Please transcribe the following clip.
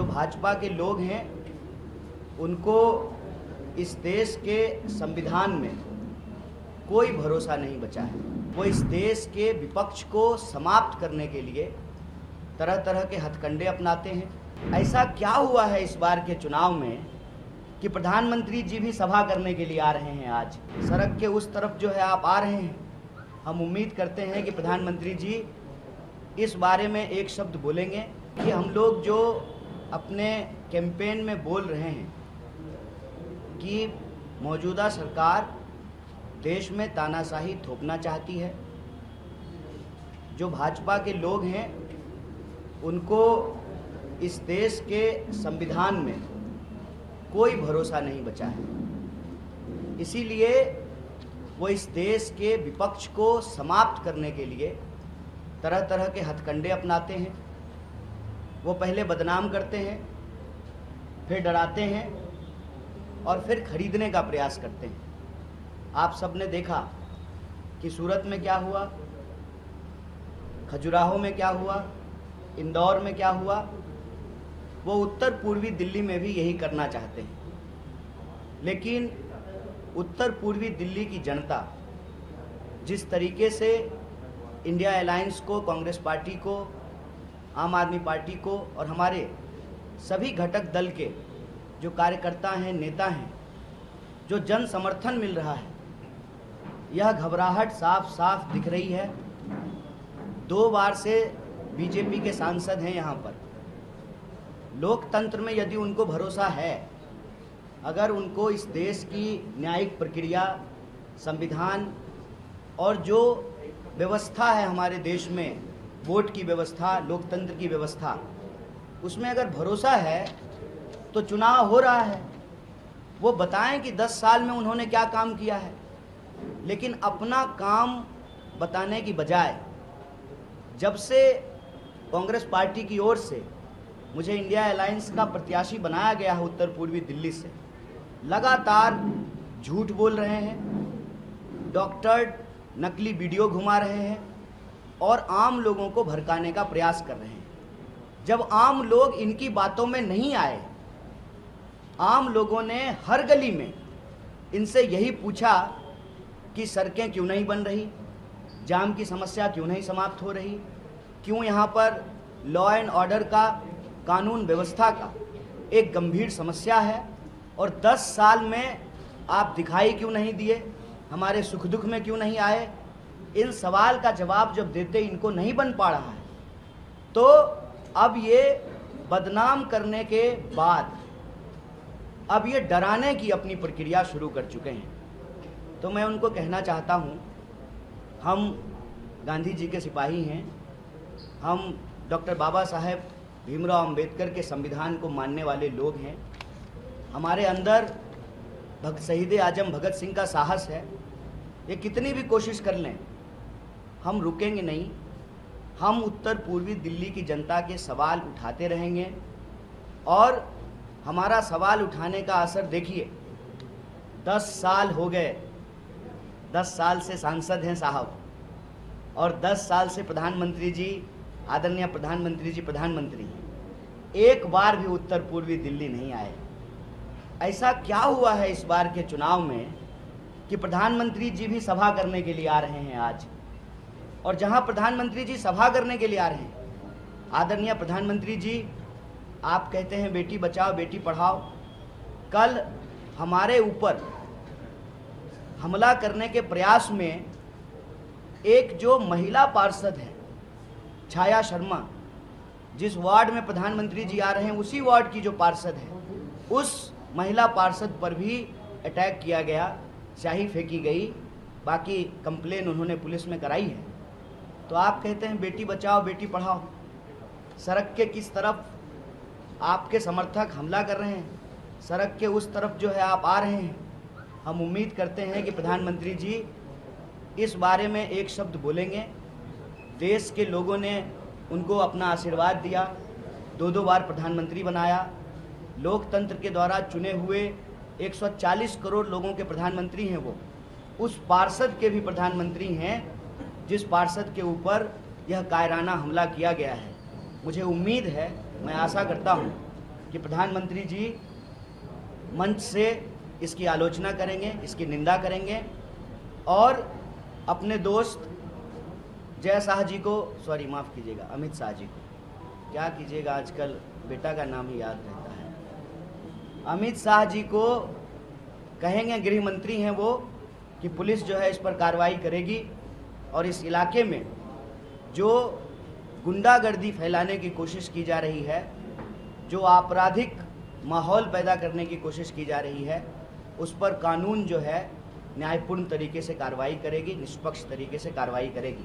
जो भाजपा के लोग हैं उनको इस देश के संविधान में कोई भरोसा नहीं बचा है। वो इस देश के विपक्ष को समाप्त करने के लिए तरह तरह के हथकंडे अपनाते हैं। ऐसा क्या हुआ है इस बार के चुनाव में कि प्रधानमंत्री जी भी सभा करने के लिए आ रहे हैं। आज सड़क के उस तरफ जो है आप आ रहे हैं। हम उम्मीद करते हैं कि प्रधानमंत्री जी इस बारे में एक शब्द बोलेंगे कि हम लोग जो अपने कैंपेन में बोल रहे हैं कि मौजूदा सरकार देश में तानाशाही थोपना चाहती है। जो भाजपा के लोग हैं उनको इस देश के संविधान में कोई भरोसा नहीं बचा है। इसीलिए वो इस देश के विपक्ष को समाप्त करने के लिए तरह तरह के हथकंडे अपनाते हैं। वो पहले बदनाम करते हैं, फिर डराते हैं और फिर खरीदने का प्रयास करते हैं। आप सब ने देखा कि सूरत में क्या हुआ, खजुराहो में क्या हुआ, इंदौर में क्या हुआ। वो उत्तर पूर्वी दिल्ली में भी यही करना चाहते हैं। लेकिन उत्तर पूर्वी दिल्ली की जनता जिस तरीके से इंडिया अलायंस को, कांग्रेस पार्टी को, आम आदमी पार्टी को और हमारे सभी घटक दल के जो कार्यकर्ता हैं, नेता हैं, जो जन समर्थन मिल रहा है, यह घबराहट साफ साफ दिख रही है। 2 बार से बीजेपी के सांसद हैं यहाँ पर। लोकतंत्र में यदि उनको भरोसा है, अगर उनको इस देश की न्यायिक प्रक्रिया, संविधान और जो व्यवस्था है हमारे देश में, वोट की व्यवस्था, लोकतंत्र की व्यवस्था, उसमें अगर भरोसा है तो चुनाव हो रहा है। वो बताएं कि 10 साल में उन्होंने क्या काम किया है। लेकिन अपना काम बताने की बजाय जब से कांग्रेस पार्टी की ओर से मुझे इंडिया अलायंस का प्रत्याशी बनाया गया है उत्तर पूर्वी दिल्ली से, लगातार झूठ बोल रहे हैं, डॉक्टर नकली वीडियो घुमा रहे हैं और आम लोगों को भड़काने का प्रयास कर रहे हैं। जब आम लोग इनकी बातों में नहीं आए, आम लोगों ने हर गली में इनसे यही पूछा कि सड़कें क्यों नहीं बन रही, जाम की समस्या क्यों नहीं समाप्त हो रही, क्यों यहाँ पर लॉ एंड ऑर्डर का, कानून व्यवस्था का एक गंभीर समस्या है और 10 साल में आप दिखाई क्यों नहीं दिए, हमारे सुख दुख में क्यों नहीं आए। इन सवाल का जवाब जब देते इनको नहीं बन पा रहा है, तो अब ये बदनाम करने के बाद अब ये डराने की अपनी प्रक्रिया शुरू कर चुके हैं। तो मैं उनको कहना चाहता हूँ, हम गांधी जी के सिपाही हैं, हम डॉक्टर बाबा साहेब भीमराव अंबेडकर के संविधान को मानने वाले लोग हैं। हमारे अंदर शहीद आजम भगत सिंह का साहस है। ये कितनी भी कोशिश कर लें, हम रुकेंगे नहीं। हम उत्तर पूर्वी दिल्ली की जनता के सवाल उठाते रहेंगे और हमारा सवाल उठाने का असर देखिए। 10 साल हो गए, 10 साल से सांसद हैं साहब और 10 साल से प्रधानमंत्री जी, आदरणीय प्रधानमंत्री जी प्रधानमंत्री हैं। एक बार भी उत्तर पूर्वी दिल्ली नहीं आए। ऐसा क्या हुआ है इस बार के चुनाव में कि प्रधानमंत्री जी भी सभा करने के लिए आ रहे हैं आज। और जहां प्रधानमंत्री जी सभा करने के लिए आ रहे हैं, आदरणीय प्रधानमंत्री जी, आप कहते हैं बेटी बचाओ बेटी पढ़ाओ। कल हमारे ऊपर हमला करने के प्रयास में एक जो महिला पार्षद है, छाया शर्मा, जिस वार्ड में प्रधानमंत्री जी आ रहे हैं उसी वार्ड की जो पार्षद है, उस महिला पार्षद पर भी अटैक किया गया, स्याही फेंकी गई। बाकी कंप्लेन उन्होंने पुलिस में कराई है। तो आप कहते हैं बेटी बचाओ बेटी पढ़ाओ। सड़क के किस तरफ आपके समर्थक हमला कर रहे हैं, सड़क के उस तरफ जो है आप आ रहे हैं। हम उम्मीद करते हैं कि प्रधानमंत्री जी इस बारे में एक शब्द बोलेंगे। देश के लोगों ने उनको अपना आशीर्वाद दिया, 2-2 बार प्रधानमंत्री बनाया, लोकतंत्र के द्वारा चुने हुए 140 करोड़ लोगों के प्रधानमंत्री हैं वो। उस पार्षद के भी प्रधानमंत्री हैं जिस पार्षद के ऊपर यह कायराना हमला किया गया है। मुझे उम्मीद है, मैं आशा करता हूं कि प्रधानमंत्री जी मंच से इसकी आलोचना करेंगे, इसकी निंदा करेंगे और अपने दोस्त जय शाह जी को, सॉरी माफ़ कीजिएगा, अमित शाह जी को, क्या कीजिएगा आजकल बेटा का नाम ही याद रहता है, अमित शाह जी को कहेंगे, गृह मंत्री हैं वो, कि पुलिस जो है इस पर कार्रवाई करेगी और इस इलाके में जो गुंडागर्दी फैलाने की कोशिश की जा रही है, जो आपराधिक माहौल पैदा करने की कोशिश की जा रही है, उस पर कानून जो है न्यायपूर्ण तरीके से कार्रवाई करेगी, निष्पक्ष तरीके से कार्रवाई करेगी।